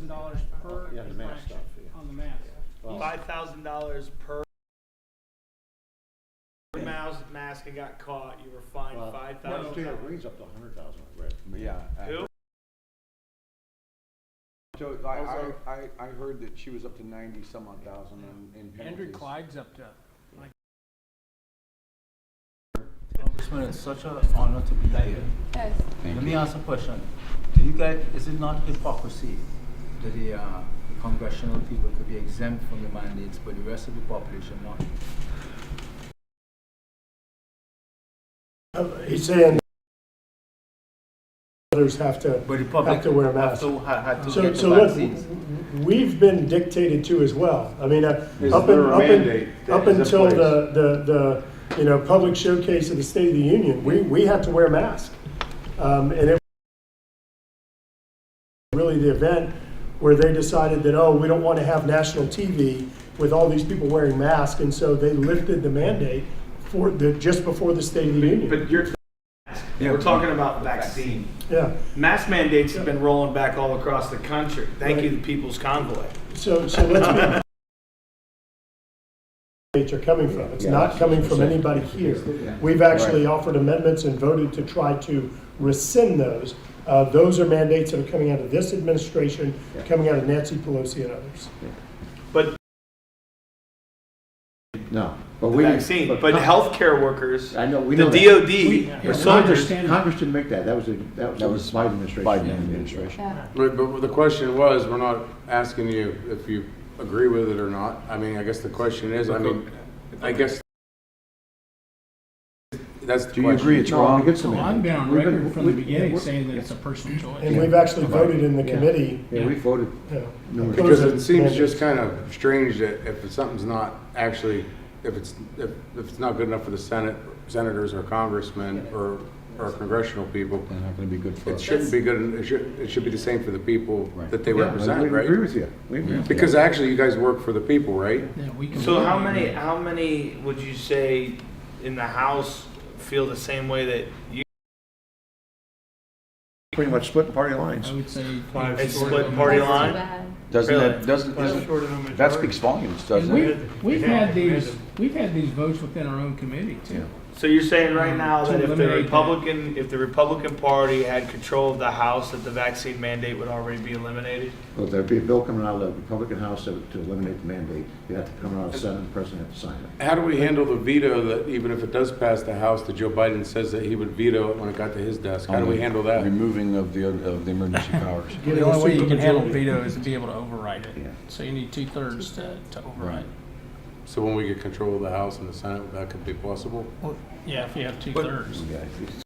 $5,000 per Yeah, the mask infraction stuff, yeah. on the mask. Well, $5,000 per mask and got caught. You were fined well, $5,000. Green's up to 100,000, I read. Yeah. Who? So I heard that she was up to 90 some odd thousand in penalties. Andrew Clyde's up to like. Congressman, it's such an honor to be here. Yes. Let me ask a question. Do you guys, is it not hypocrisy that the congressional people could be exempt from the mandates, but the rest of the population not? He's saying others have to But the public have to wear masks. had to So get the look, vaccines. we've been dictated to as well. I mean, up there a mandate that is in until place? the public showcase of the State of the Union, we had to wear masks, and it was really the event where they decided that, oh, we don't want to have national TV with all these people wearing masks, and so they lifted the mandate for just before the State of the Union. But we're talking about vaccine. Yeah. Mask mandates have been rolling back all across the country. Thank you, the People's Convoy. So let's be are coming from. It's not coming from anybody here. We've actually offered amendments and voted to try to rescind those. Those are mandates that are coming out of this administration, coming out of Nancy Pelosi and others. But No, but the vaccine, but healthcare workers, I know, we the know that. DOD, or soldiers. Congress didn't make that. That was Biden administration. Biden administration. Yeah. But the question was, we're not asking you if you agree with it or not. I mean, I guess the question is, I guess that's the question. Do you agree it's wrong? Well, I'm been on record from the beginning saying that it's a personal choice. And we've actually voted in the committee. Yeah, we voted. Because it seems just kind of strange that if something's not actually, if it's not good enough for the senators or congressmen or congressional people, They're not going to be good for it us. shouldn't be good. It should be the same for the people that they represent, We right? agree with you. We agree with you. Because actually, you guys work for the people, right? Yeah, we can. So how many would you say in the House feel the same way that you? Pretty much splitting party lines. I would say It's split party That's line? too bad. That speaks volumes, doesn't it? We've had these votes within our own committee too. So you're saying right now To that if eliminate the Republican Party had control of the House, that the vaccine mandate would already be eliminated? Well, there'd be a bill coming out of the Republican House to eliminate the mandate. You'd have to come out of the Senate, and the president have to sign it. How do we handle the veto that even if it does pass the House, that Joe Biden says that he would veto it when it got to his desk? How do we handle that? Removing of the emergency powers. The only way you can handle veto is to be able to override it. Yeah. So you need 2/3 to override. So when we get control of the House and the Senate, that could be possible? Well, yeah, if you have 2/3.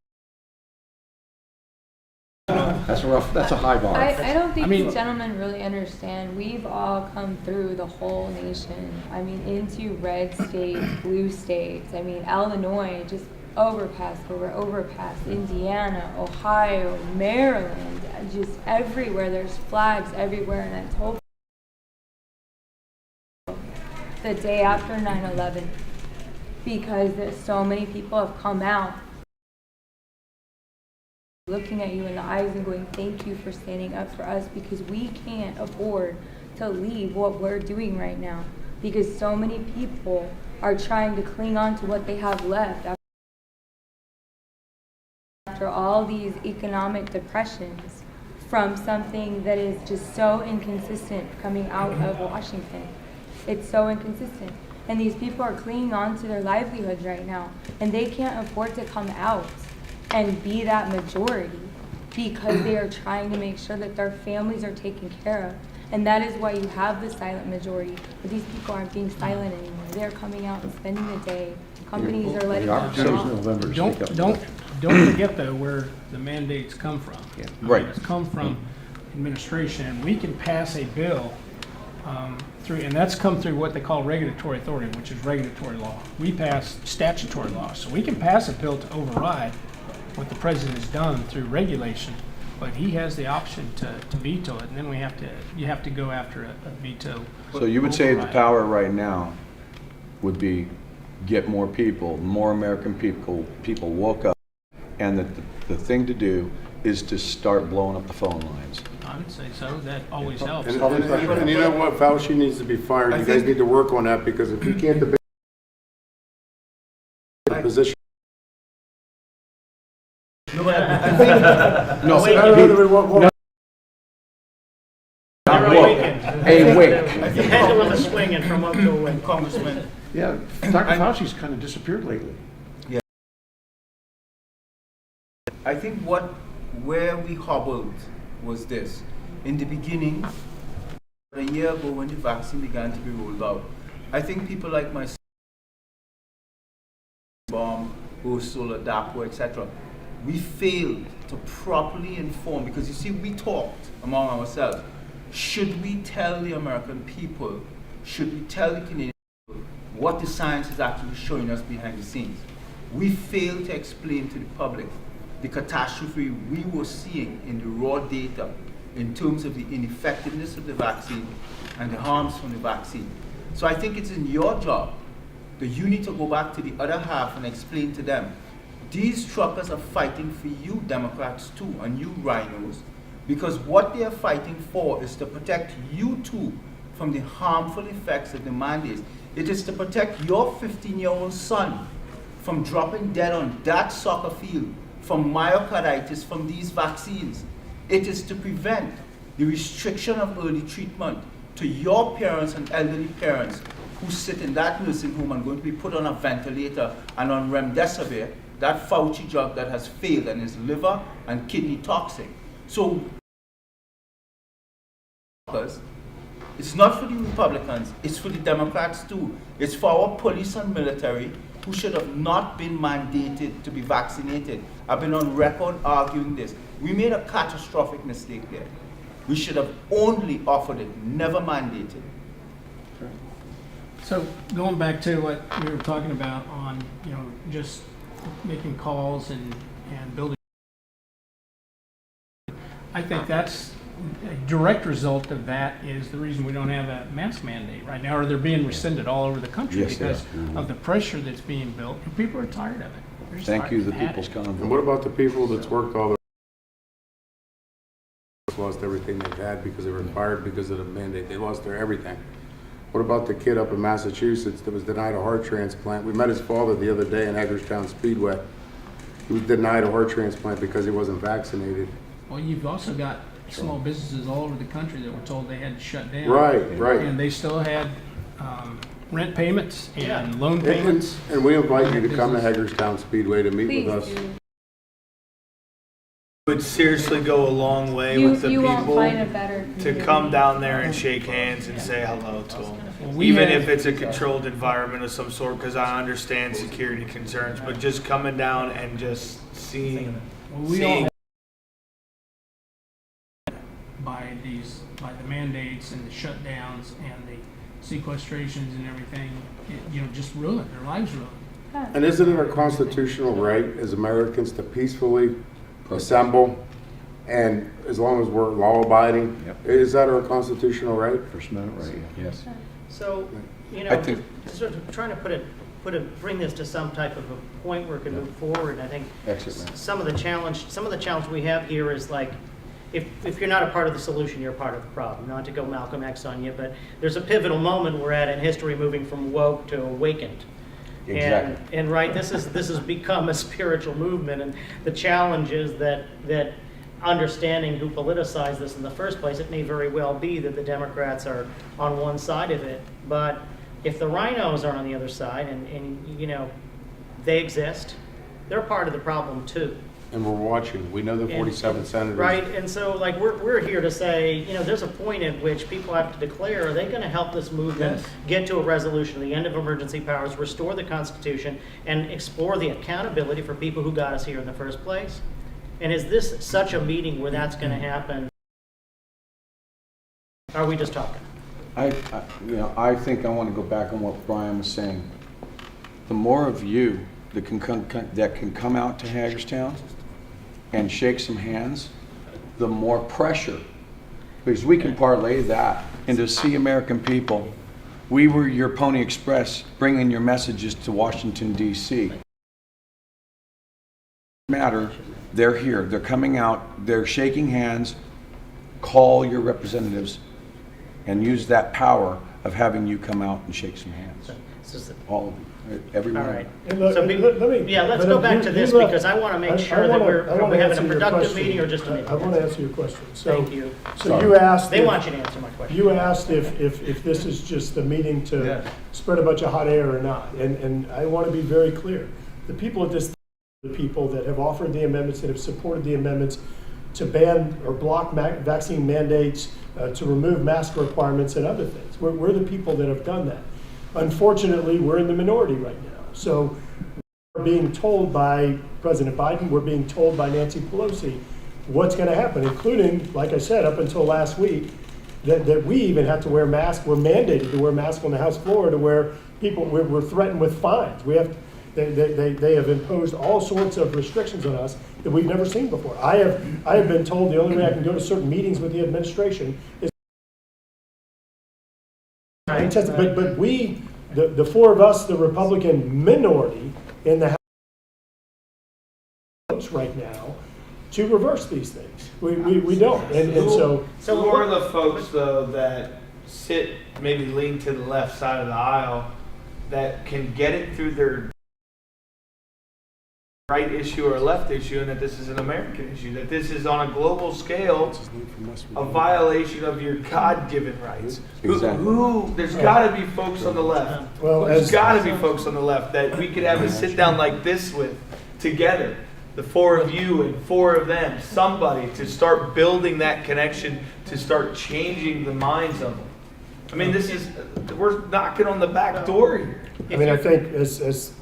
That's a high bar. I don't think I mean- these gentlemen really understand. We've all come through the whole nation. I mean, into red states, blue states. I mean, Illinois, just overpass over overpass. Indiana, Ohio, Maryland, just everywhere. There's flags everywhere. And I told the day after 9/11, because there's so many people have come out looking at you in the eyes and going, thank you for standing up for us, because we can't afford to leave what we're doing right now, because so many people are trying to cling on to what they have left after all these economic depressions from something that is just so inconsistent coming out of Washington. It's so inconsistent. And these people are clinging on to their livelihoods right now, and they can't afford to come out and be that majority because they are trying to make sure that their families are taken care of. And that is why you have the silent majority. But these people aren't being silent anymore. They're coming out and spending the day. Companies are letting The them opportunity's in off. November to speak up. Don't forget though where the mandates come from. Yeah. Right. It's come from administration, and we can pass a bill through, and that's come through what they call regulatory authority, which is regulatory law. We pass statutory law, so we can pass a bill to override what the president has done through regulation, but he has the option to veto it, and then you have to go after a veto. So you would say the override. power right now would be get more people, more American people woke up, and that the thing to do is to start blowing up the phone lines. I would say so. That always helps. And you know what, Fauci needs to be fired. You guys need to work on that, because if you can't debate the position. No, but I think, No, A wink. The pendulum is swinging from up to a wing. Congressman, yeah, Dr. Fauci's kind of disappeared lately. I think where we hobbled was this. In the beginning, a year ago when the vaccine began to be rolled out, I think people like myself, Solar, DAPO, etc., we failed to properly inform, because you see, we talked among ourselves. Should we tell the American people, should we tell the Canadian people what the science is actually showing us behind the scenes? We failed to explain to the public the catastrophe we were seeing in the raw data in terms of the ineffectiveness of the vaccine and the harms from the vaccine. So I think it's in your job that you need to go back to the other half and explain to them, these truckers are fighting for you Democrats too, and you rhinos, because what they are fighting for is to protect you too from the harmful effects of the mandates. It is to protect your 15-year-old son from dropping dead on that soccer field from myocarditis from these vaccines. It is to prevent the restriction of early treatment to your parents and elderly parents who sit in that nursing home and going to be put on a ventilator and on remdesivir, that Fauci drug that has failed and is liver and kidney toxic. So it's not for the Republicans, it's for the Democrats too. It's for our police and military who should have not been mandated to be vaccinated. I've been on record arguing this. We made a catastrophic mistake there. We should have only offered it, never mandated. So going back to what we were talking about on, just making calls and building, I think that's a direct result of that is the reason we don't have a mask mandate right now, or they're being rescinded all over the country Yes, they because are. of the pressure that's being built, and people are tired of it. They're just Thank tired. you, the They've had People's it. Congress. And what about the people that's worked all their lost everything they've had because they were fired because of the mandate? They lost their everything. What about the kid up in Massachusetts that was denied a heart transplant? We met his father the other day in Hagerstown Speedway. He was denied a heart transplant because he wasn't vaccinated. Well, you've also got small businesses all over the country that were told they had to shut down. Right. And they still had rent payments and loan payments. And we invite you to come to Hagerstown Speedway to meet Please with us. do. Would seriously go a long way You, with the you won't find a people better to community. come down there and shake hands and say hello to them. Well, we Even have- if it's a controlled environment of some sort, because I understand security concerns, but just coming down and just seeing, Well, we all by the mandates and the shutdowns and the sequestrations and everything, just ruined, their lives ruined. And isn't it our constitutional right as Americans to peacefully assemble? And as long as we're law-abiding, Yep. is that our constitutional right? First Amendment right, yes. So, I think- sort of trying to bring this to some type of a point where it can move forward. I think Exit ramp. some of the challenge we have here is like, if you're not a part of the solution, you're a part of the problem. Not to go Malcolm X on you, but there's a pivotal moment we're at in history, moving from woke to awakened. Exactly. And right, this has become a spiritual movement, and the challenge is that understanding who politicized this in the first place, it may very well be that the Democrats are on one side of it, but if the rhinos are on the other side, and they exist, they're part of the problem too. And we're watching. We know the 47 senators. Right, and so like we're here to say, there's a point at which people have to declare, are they going to help this movement Yes. get to a resolution, the end of emergency powers, restore the Constitution, and explore the accountability for people who got us here in the first place? And is this such a meeting where that's going to happen? Are we just talking? I think I want to go back on what Brian was saying. The more of you that can come out to Hagerstown and shake some hands, the more pressure, because we can parlay that into see American people. We were your Pony Express bringing your messages to Washington, D.C. Matter they're here, they're coming out, they're shaking hands. Call your representatives and use that power of having you come out and shake some hands. This is- All of you, everyone. All right. And look, So let me. yeah, let's but go back to you this left- because I want to make I sure that wanna- we're I wanna having answer a your productive question. meeting or just a meeting. I want to answer your question. So, Thank you. So you asked. They if- want you to answer my question. You asked if this is just a meeting to Yeah. spread a bunch of hot air or not. And I want to be very clear. The people at this, the people that have offered the amendments, that have supported the amendments to ban or block vaccine mandates, to remove mask requirements and other things. We're the people that have done that. Unfortunately, we're in the minority right now. So we're being told by President Biden, we're being told by Nancy Pelosi what's going to happen, including, like I said, up until last week, that we even have to wear masks. We're mandated to wear masks on the House floor, to where people, we're threatened with fines. They have imposed all sorts of restrictions on us that we've never seen before. I have been told the only way I can go to certain meetings with the administration is tested. But we, the four of us, the Republican minority in the House right now to reverse these things. We don't. And so So who are the folks though that sit, maybe lean to the left side of the aisle, that can get it through their right issue or left issue, and that this is an American issue, that this is on a global scale a violation of your God-given rights? Exactly. There's got to be folks on the left. Well, There's got to be folks on the left that we could have a sit down like this with together. The four of you and four of them, somebody to start building that connection, to start changing the minds of them. I mean, we're knocking on the back door here. I mean, I think as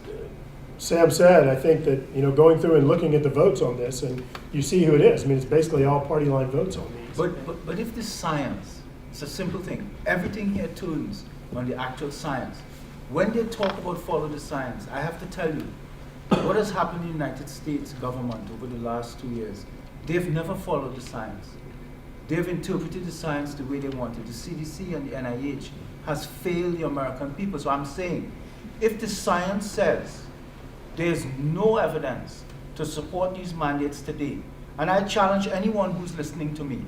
Sam said, I think that, going through and looking at the votes on this, and you see who it is. I mean, it's basically all party line votes on these. But if the science, it's a simple thing. Everything here turns on the actual science. When they talk about follow the science, I have to tell you, what has happened in the United States government over the last 2 years, they've never followed the science. They've interpreted the science the way they wanted. The CDC and the NIH has failed the American people. So I'm saying, if the science says there's no evidence to support these mandates today, and I challenge anyone who's listening to me,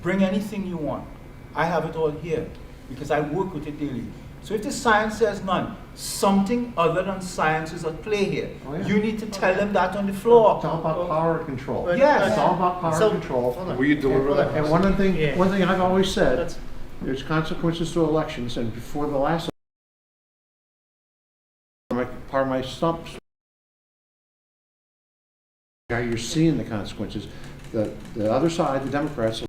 bring anything you want. I have it all here because I work with it daily. So if the science says none, something other than science is at play here. Oh, yeah. You need to tell them that on the floor. It's all about power control. Yes. It's all about power So- control. hold on. Will you deliver that? And one Yeah. thing I've always said, That's- there's consequences to elections, and before the last part of my stumps, you're seeing the consequences. The other side, the Democrats,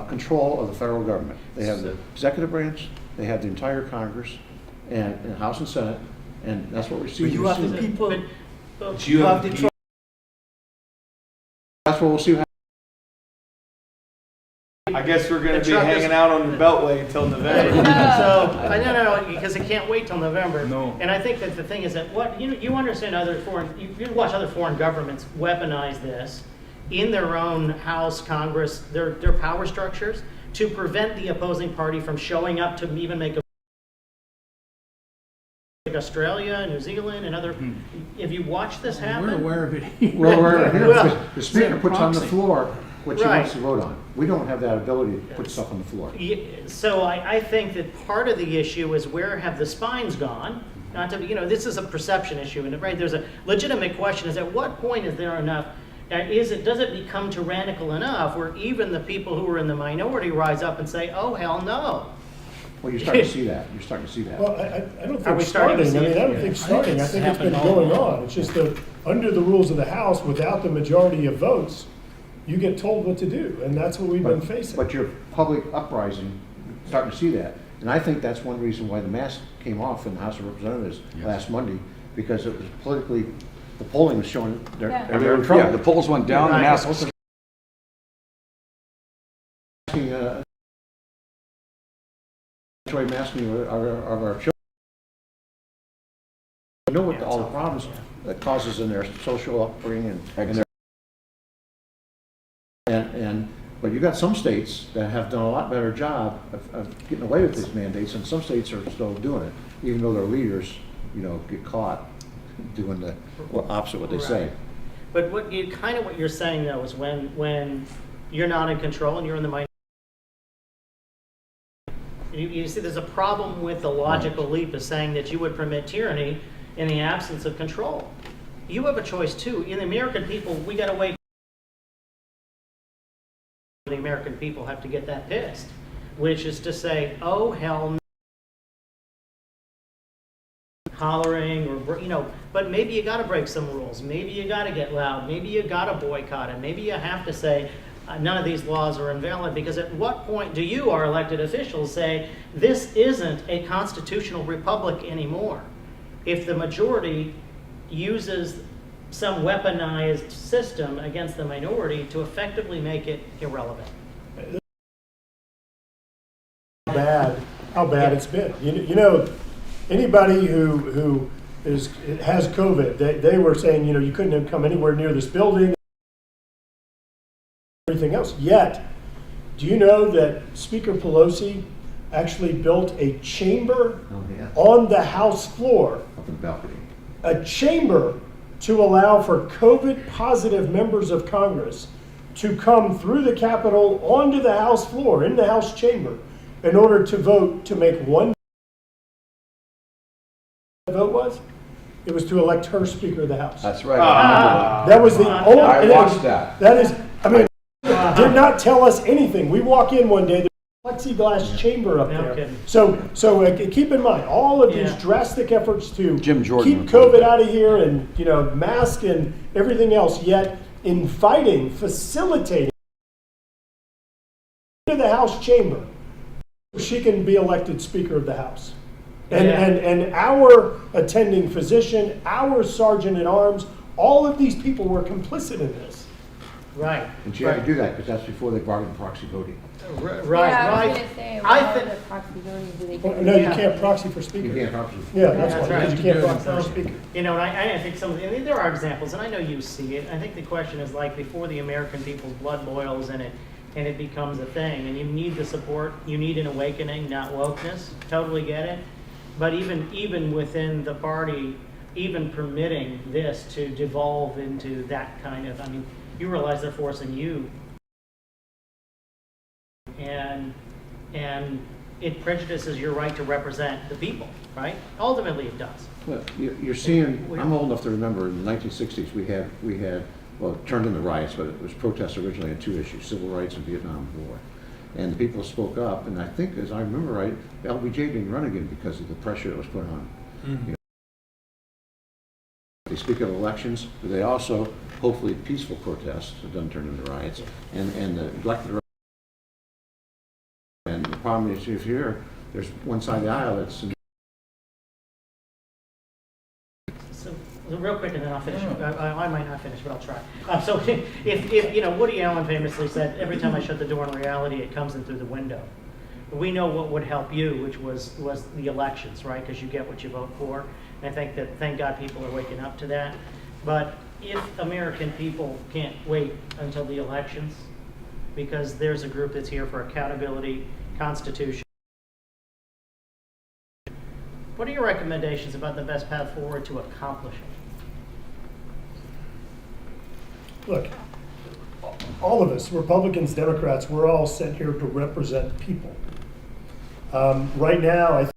control of the federal government. They have the executive branch, they have the entire Congress, and House and Senate, and that's what we're seeing. But you We're have the seeing people, But- you have the That's what we'll see. I guess we're going The to be truck is- hanging out on the Beltway until November. No, because it can't wait till November. No. And I think that the thing is that you understand you watch other foreign governments weaponize this in their own House, Congress, their power structures to prevent the opposing party from showing up to even make a like Australia, New Zealand, and other. If you watch this happen, We're aware of it. Well, we're here, Well, because the speaker puts on the proxy. floor what she Right. wants to vote on. We don't have that ability to put stuff on the floor. So I think that part of the issue is where have the spines gone? Not to be, this is a perception issue, and right, there's a legitimate question: is at what point is there enough? Does it become tyrannical enough where even the people who are in the minority rise up and say, "Oh hell no"? Well, you're starting to see that. You're starting to see that. Well, I don't Are think we starting to starting, see I mean, it? I don't think starting, I think it's been happened all going along. on. It's just that, under the rules of the House, without the majority of votes, you get told what to do, and that's what we've been facing. But your public uprising, starting to see that. And I think that's one reason why the mask came off in the House of Representatives last Monday, because it was politically, the polling was showing they're Yeah. they're in trouble. Yeah, the polls went down, the Right. masks. Masking of our children. You know what all the problems that causes in their social upbringing and their but you got some states that have done a lot better job of getting away with these mandates, and some states are still doing it, even though their leaders, get caught. doing the opposite what they say. Right. But what you're saying though is when you're not in control and you're in the minority, you see there's a problem with the logical leap of saying that you would permit tyranny in the absence of control. You have a choice too. In the American people, we got to wait. The American people have to get that pissed, which is to say, oh hell no. Hollering or, but maybe you got to break some rules. Maybe you got to get loud. Maybe you got to boycott it. Maybe you have to say none of these laws are invalid, because at what point do you, our elected officials, say this isn't a constitutional republic anymore if the majority uses some weaponized system against the minority to effectively make it irrelevant? How bad it's been. Anybody who has COVID, they were saying, you couldn't have come anywhere near this building, everything else. Yet, do you know that Speaker Pelosi actually built a chamber on the House floor, Up in the balcony. a chamber to allow for COVID positive members of Congress to come through the Capitol onto the House floor, in the House chamber, in order to vote to make one. The vote was? It was to elect her Speaker of the House. That's right. I That was the only. I watched that. That is, did not tell us anything. We walk in one day, there's a plexiglass chamber up No there. kidding. So keep in mind, all of these Yeah. drastic efforts to Jim Jordan keep reported COVID out of here and, mask and everything else, yet inviting, facilitating to the House chamber, she can be elected Speaker of the House. And our attending physician, our sergeant at arms, all of these people were complicit in this. Right. And she had to do that because that's before they brought in proxy voting. Right. Yeah, I was Right. gonna say, I what thi- are the proxy voting do they Well, do? no, you Yeah. can't proxy for Speaker. You can't proxy. Yeah, that's That's why, right. because you can't proxy for Speaker. And I think there are examples, and I know you see it. I think the question is like before the American people's blood boils and it becomes a thing, and you need the support, you need an awakening, not wokeness. Totally get it. But even within the party, even permitting this to devolve into that kind of, you realize they're forcing you, and it prejudices your right to represent the people, right? Ultimately, it does. Well, you're seeing, I'm old enough to remember in the 1960s, we had, well, it turned into riots, but it was protests originally on two issues, civil rights and Vietnam War. And the people spoke up, and I think, as I remember right, LBJ didn't run again because of the pressure that was put on. They speak of elections, but they also, hopefully, peaceful protests that doesn't turn into riots. And the elected. And the problem is, if here, there's one side of the aisle that's. So real quick, and then I'll finish. I might not finish, but I'll try. So if Woody Allen famously said, "Every time I shut the door in reality, it comes in through the window." We know what would help you, which was the elections, right? Because you get what you vote for. And I think that, thank God, people are waking up to that. But if American people can't wait until the elections, because there's a group that's here for accountability, Constitution. What are your recommendations about the best path forward to accomplish it? Look, all of us, Republicans, Democrats, we're all sent here to represent people. Right now, I think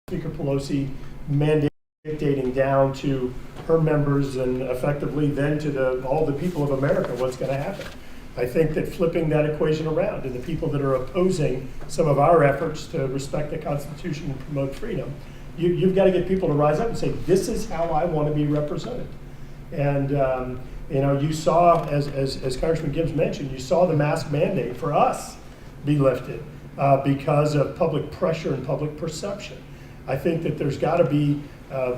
Speaker Pelosi mandating down to her members and effectively then to all the people of America what's going to happen. I think that flipping that equation around and the people that are opposing some of our efforts to respect the Constitution and promote freedom, you've got to get people to rise up and say, this is how I want to be represented. And you saw, as Congressman Gibbs mentioned, you saw the mask mandate for us be lifted because of public pressure and public perception. I think that there's got to be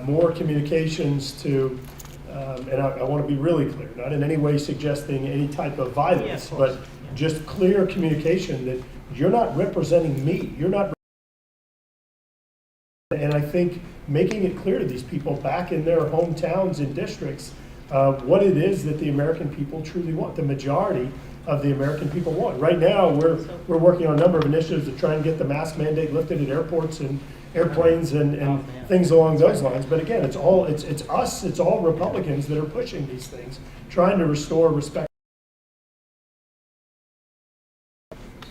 more communications to, and I want to be really clear, not in any way suggesting any type of violence, Yeah, of but course. Yeah. just clear communication that you're not representing me. You're not. And I think making it clear to these people back in their hometowns and districts what it is that the American people truly want, the majority of the American people want. Right now, we're working on a number of initiatives to try and get the mask mandate lifted at airports and airplanes and Oh, yeah. things along those lines. But again, it's us, it's all Republicans that are pushing these things, trying to restore respect.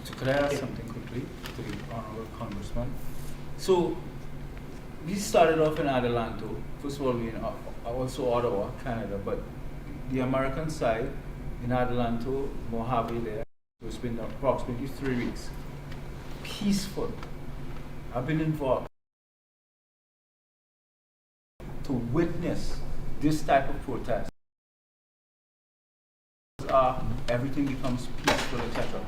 So could I ask something quickly to the honorable congressman? So we started off in Adelanto. First of all, we in also Ottawa, Canada, but the American side in Adelanto, Mojave there, it's been approximately 3 weeks. Peaceful. I've been involved to witness this type of protest. Everything becomes peaceful, etc.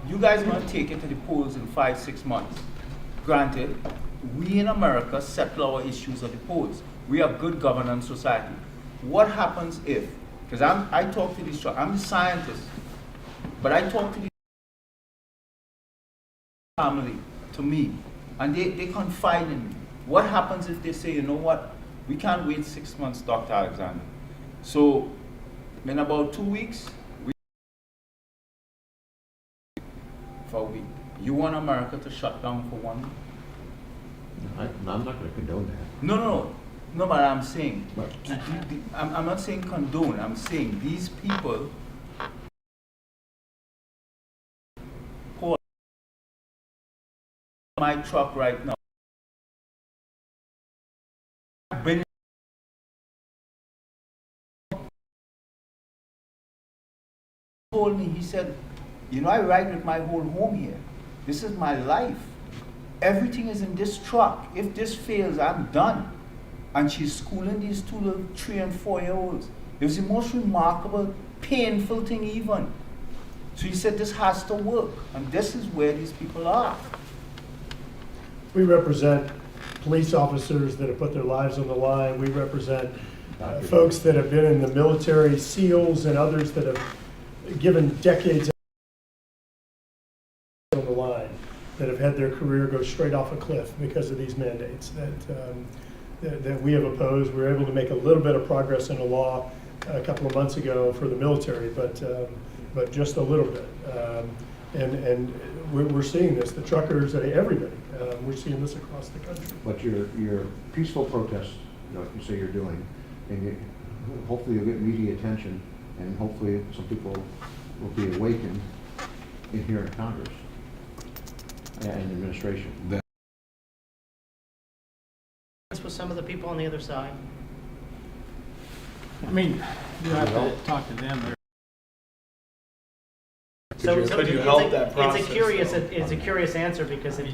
You guys are going to take it to the polls in 5-6 months. Granted, we in America settle our issues at the polls. We have good governance society. What happens if, because I talk to these, I'm the scientist, but I talk to the family, to me, and they confide in me. What happens if they say, you know what, we can't wait 6 months, Dr. Alexander. So in about 2 weeks, for a week. You want America to shut down for 1 week? I'm not going to condone that. No, but I'm saying, But- I'm not saying condone, I'm saying these people, Paul, my truck right now, bring told me, he said, you know, I ride with my whole home here. This is my life. Everything is in this truck. If this fails, I'm done. And she's schooling these two little 3 and 4-year-olds. It was the most remarkable, painful thing even. So he said this has to work. And this is where these people are. We represent police officers that have put their lives on the line. We represent folks that have been in the military, SEALs, and others that have given decades on the line, that have had their career go straight off a cliff because of these mandates that we have opposed. We were able to make a little bit of progress in the law a couple of months ago for the military, but just a little bit. And we're seeing this, the truckers, everybody. We're seeing this across the country. But your peaceful protest, like you say you're doing, and hopefully you'll get media attention, and hopefully some people will be awakened in here in Congress and administration. This was some of the people on the other side. I mean, you have to talk to them. So Could you it's help a- that process, It's though? a curious answer because if